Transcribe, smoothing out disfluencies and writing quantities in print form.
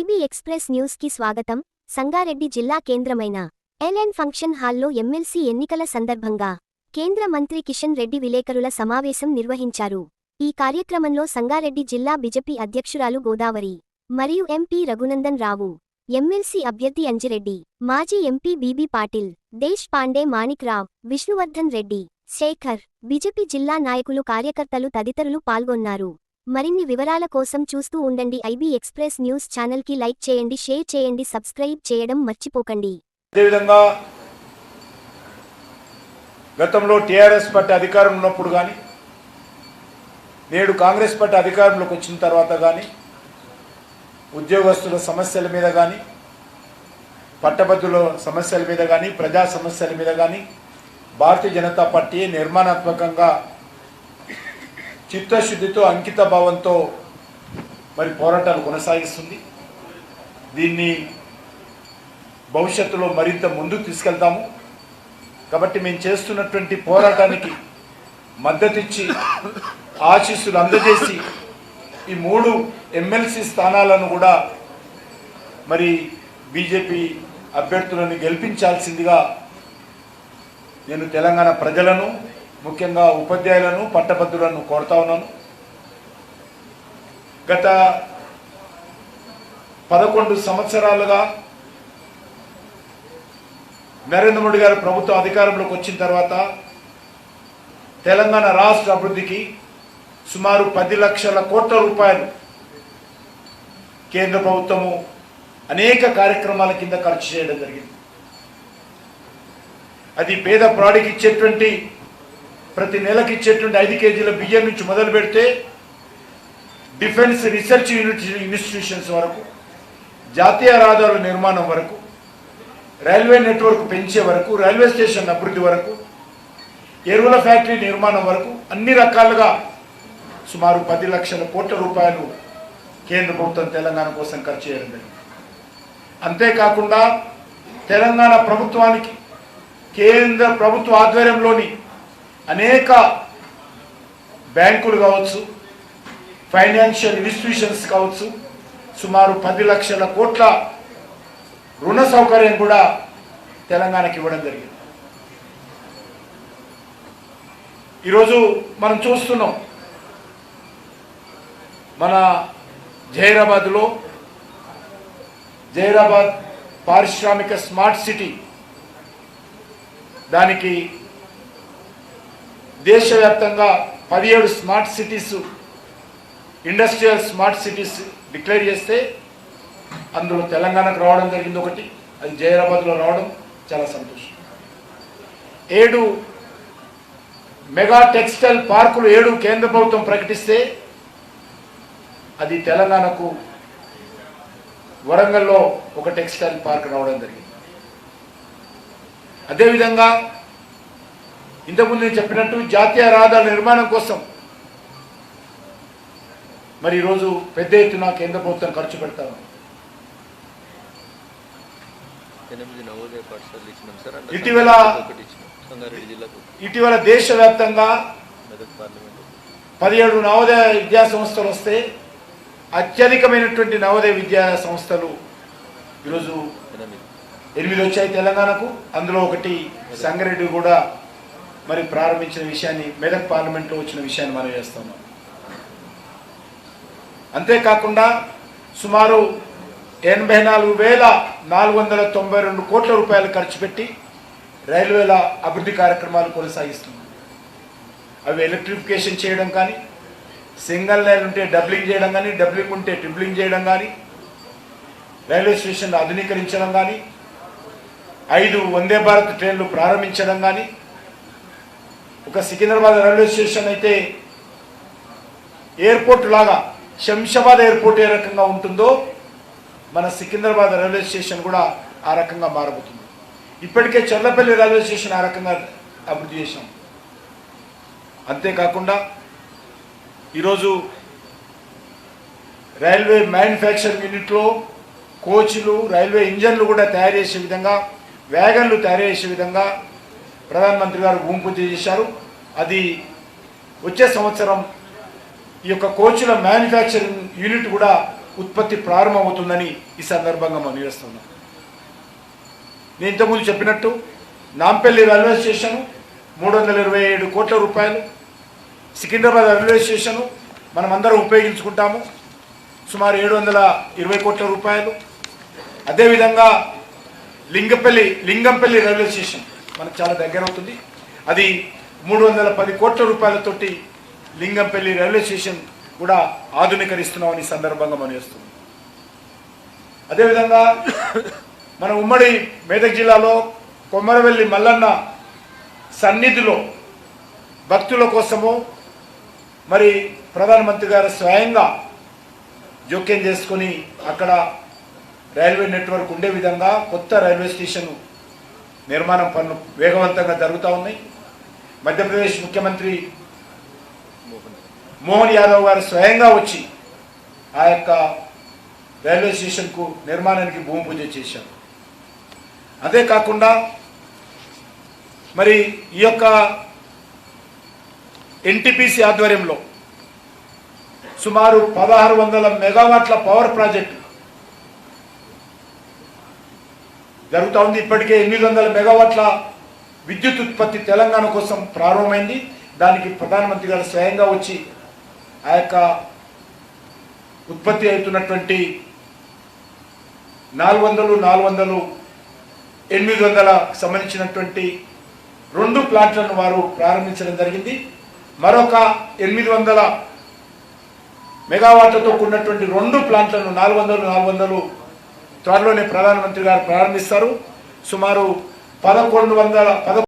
IB express news కి స్వాగతం. సంగారెడ్డి జిల్లా కేంద్రమైన ఎల్ఎన్ ఫంక్షన్ హాల్లో ఎమ్మెల్సీ ఎన్నికల సందర్భంగా కేంద్ర మంత్రి కిషన్ రెడ్డి విలేకరుల సమావేశం నిర్వహించారు. ఈ కార్యక్రమంలో సంగారెడ్డి జిల్లా బీజేపీ అధ్యక్షురాలు గోదావరి మరియు ఎంపీ రఘునందన్ రావు, ఎమ్మెల్సీ అభ్యర్థి అంజిరెడ్డి, మాజీ ఎంపీ బీబీ పాటిల్, దేశ్ పాండే, మాణిక్ రావ్, విష్ణువర్ధన్ రెడ్డి, శేఖర్, బీజేపీ జిల్లా నాయకులు, కార్యకర్తలు తదితరులు పాల్గొన్నారు. మరిన్ని వివరాల కోసం చూస్తూ ఉండండి ఐబీ ఎక్స్ప్రెస్ న్యూస్ ఛానల్ కి లైక్ చేయండి, షేర్ చేయండి, సబ్స్క్రైబ్ చేయడం మర్చిపోకండి. అదేవిధంగా గతంలో టీఆర్ఎస్ పార్టీ అధికారంలో ఉన్నప్పుడు కానీ, నేడు కాంగ్రెస్ పార్టీ అధికారంలోకి వచ్చిన తర్వాత కానీ, ఉద్యోగస్తుల సమస్యల మీద కానీ, పట్టభద్రుల సమస్యల మీద కానీ, ప్రజా సమస్యల మీద కానీ భారతీయ జనతా పార్టీ నిర్మాణాత్మకంగా చిత్తశుద్ధితో, అంకిత భావంతో మరి పోరాటాలు కొనసాగిస్తుంది. దీన్ని భవిష్యత్తులో మరింత ముందుకు తీసుకెళ్తాము. కాబట్టి మేము చేస్తున్నటువంటి పోరాటానికి మద్దతిచ్చి ఆశీస్సులు అందజేసి ఈ 3 ఎమ్మెల్సీ స్థానాలను కూడా మరి బీజేపీ అభ్యర్థులను గెలిపించాల్సిందిగా నేను తెలంగాణ ప్రజలను, ముఖ్యంగా ఉపాధ్యాయులను, పట్టభద్రులను కోరుతా ఉన్నాను. గత 11 సంవత్సరాలుగా నరేంద్ర మోడీ గారు ప్రభుత్వం అధికారంలోకి వచ్చిన తర్వాత తెలంగాణ రాష్ట్ర అభివృద్ధికి సుమారు 10 లక్షల కోట్ల రూపాయలు కేంద్ర ప్రభుత్వము అనేక కార్యక్రమాల కింద ఖర్చు చేయడం జరిగింది. అది పేద ప్రాడికి ఇచ్చేటువంటి, ప్రతి నెలకి ఇచ్చేటువంటి 5 కేజీల బియ్యం నుంచి మొదలు పెడితే డిఫెన్స్ రీసెర్చ్ ఇన్స్టిట్యూషన్స్ వరకు, జాతీయ రహదారుల నిర్మాణం వరకు, రైల్వే నెట్వర్క్ పెంచే వరకు, రైల్వే స్టేషన్ అభివృద్ధి వరకు, ఎరువుల ఫ్యాక్టరీ నిర్మాణం వరకు అన్ని రకాలుగా సుమారు 10 లక్షల కోట్ల రూపాయలు కేంద్ర ప్రభుత్వం తెలంగాణ కోసం ఖర్చు చేయడం జరిగింది. అంతేకాకుండా తెలంగాణ ప్రభుత్వానికి కేంద్ర ప్రభుత్వ ఆధ్వర్యంలోని అనేక బ్యాంకులు కావచ్చు, ఫైనాన్షియల్ ఇన్స్టిట్యూషన్స్ కావచ్చు, సుమారు 10 లక్షల కోట్ల రుణ సౌకర్యం కూడా తెలంగాణకి ఇవ్వడం జరిగింది. ఈరోజు మనం చూస్తున్నాం, మన జహీరాబాద్లో జహీరాబాద్ పారిశ్రామిక స్మార్ట్ సిటీ, దానికి దేశవ్యాప్తంగా 17 smart cities, industrial smart cities declare చేస్తే అందులో తెలంగాణకు రావడం జరిగింది ఒకటి. అది జహీరాబాద్లో రావడం చాలా సంతోషం. 7 మెగా టెక్స్టైల్ పార్కులు 7 కేంద్ర ప్రభుత్వం ప్రకటిస్తే అది తెలంగాణకు వరంగల్లో ఒక టెక్స్టైల్ పార్క్ రావడం జరిగింది. అదేవిధంగా ఇంతకుముందు నేను చెప్పినట్టు జాతీయ రహదారుల నిర్మాణం కోసం మరి ఈరోజు పెద్ద ఎత్తున కేంద్ర ప్రభుత్వం ఖర్చు పెడతాము. ఇటీవల దేశవ్యాప్తంగా 17 నవోదయ విద్యా సంస్థలు వస్తే అత్యధికమైనటువంటి నవోదయ విద్యా సంస్థలు ఈరోజు 8 వచ్చాయి తెలంగాణకు. అందులో ఒకటి సంగారెడ్డి కూడా మరి ప్రారంభించిన విషయాన్ని, మెదక్ పార్లమెంట్లో వచ్చిన విషయాన్ని మనం చేస్తున్నాం. అంతేకాకుండా సుమారు 84,492 కోట్ల రూపాయలు ఖర్చు పెట్టి రైల్వేల అభివృద్ధి కార్యక్రమాలు కొనసాగిస్తున్నాం. అవి ఎలక్ట్రిఫికేషన్ చేయడం కానీ, సింగిల్ లైన్ ఉంటే డబ్లింగ్ చేయడం కానీ, డబ్లింగ్ ఉంటే ట్రిప్లింగ్ చేయడం కానీ, రైల్వే స్టేషన్లు ఆధునీకరించడం కానీ, 5 వందే భారత్ ట్రైన్లు ప్రారంభించడం కానీ, ఒక సికింద్రాబాద్ రైల్వే స్టేషన్ అయితే ఎయిర్పోర్ట్ లాగా శంషాబాద్ ఎయిర్పోర్ట్ ఏ రకంగా ఉంటుందో మన సికింద్రాబాద్ రైల్వే స్టేషన్ కూడా ఆ రకంగా మారబోతుంది. ఇప్పటికే చర్లపల్లి రైల్వే స్టేషన్ ఆ రకంగా అభివృద్ధి చేశాం. అంతేకాకుండా ఈరోజు రైల్వే మ్యానుఫ్యాక్చరింగ్ యూనిట్లో కోచ్లు, రైల్వే ఇంజన్లు కూడా తయారు చేసే విధంగా, వ్యాగన్లు తయారు చేసే విధంగా ప్రధానమంత్రి గారు భూమి పూజ చేశారు. అది వచ్చే సంవత్సరం ఈ యొక్క కోచ్ల మ్యానుఫ్యాక్చరింగ్ యూనిట్ కూడా ఉత్పత్తి ప్రారంభమవుతుందని ఈ సందర్భంగా మనం చేస్తున్నాం. నేను ఇంతకుముందు చెప్పినట్టు నాంపల్లి రైల్వే స్టేషను 327 కోట్ల రూపాయలు, సికింద్రాబాద్ రైల్వే స్టేషను మనం అందరం ఉపయోగించుకుంటాము, సుమారు 720 కోట్ల రూపాయలు. అదేవిధంగా లింగంపల్లి రైల్వే స్టేషన్ మనకు చాలా దగ్గర అవుతుంది, అది 310 కోట్ల రూపాయలతోటి లింగంపల్లి రైల్వే స్టేషన్ కూడా ఆధునీకరిస్తున్నామని సందర్భంగా మనం చేస్తున్నాం. అదేవిధంగా మన ఉమ్మడి మెదక్ జిల్లాలో కొమరవెల్లి మల్లన్న సన్నిధిలో భక్తుల కోసము మరి ప్రధానమంత్రి గారు స్వయంగా జోక్యం చేసుకొని అక్కడ రైల్వే నెట్వర్క్ ఉండే విధంగా కొత్త రైల్వే స్టేషన్ నిర్మాణం పనులు వేగవంతంగా జరుగుతూ ఉన్నాయి. మధ్యప్రదేశ్ ముఖ్యమంత్రి మోహన్ యాదవ్ గారు స్వయంగా వచ్చి ఆ యొక్క రైల్వే స్టేషన్కు నిర్మాణానికి భూమి పూజ చేశారు. అదే కాకుండా మరి ఈ యొక్క ఎన్టీపీసీ ఆధ్వర్యంలో సుమారు 1600 మెగావాట్ల పవర్ ప్రాజెక్టు జరుగుతూ ఉంది. ఇప్పటికే 800 మెగావాట్ల విద్యుత్ ఉత్పత్తి తెలంగాణ కోసం ప్రారంభమైంది. దానికి ప్రధానమంత్రి గారు స్వయంగా వచ్చి ఆ యొక్క ఉత్పత్తి అవుతున్నటువంటి 400 800 సంబంధించినటువంటి 2 ప్లాంట్లను వారు ప్రారంభించడం జరిగింది. మరొక 800 మెగావాట్లతో కూడినటువంటి 2 ప్లాంట్లను 400 త్వరలోనే ప్రధానమంత్రి గారు ప్రారంభిస్తారు. సుమారు 1100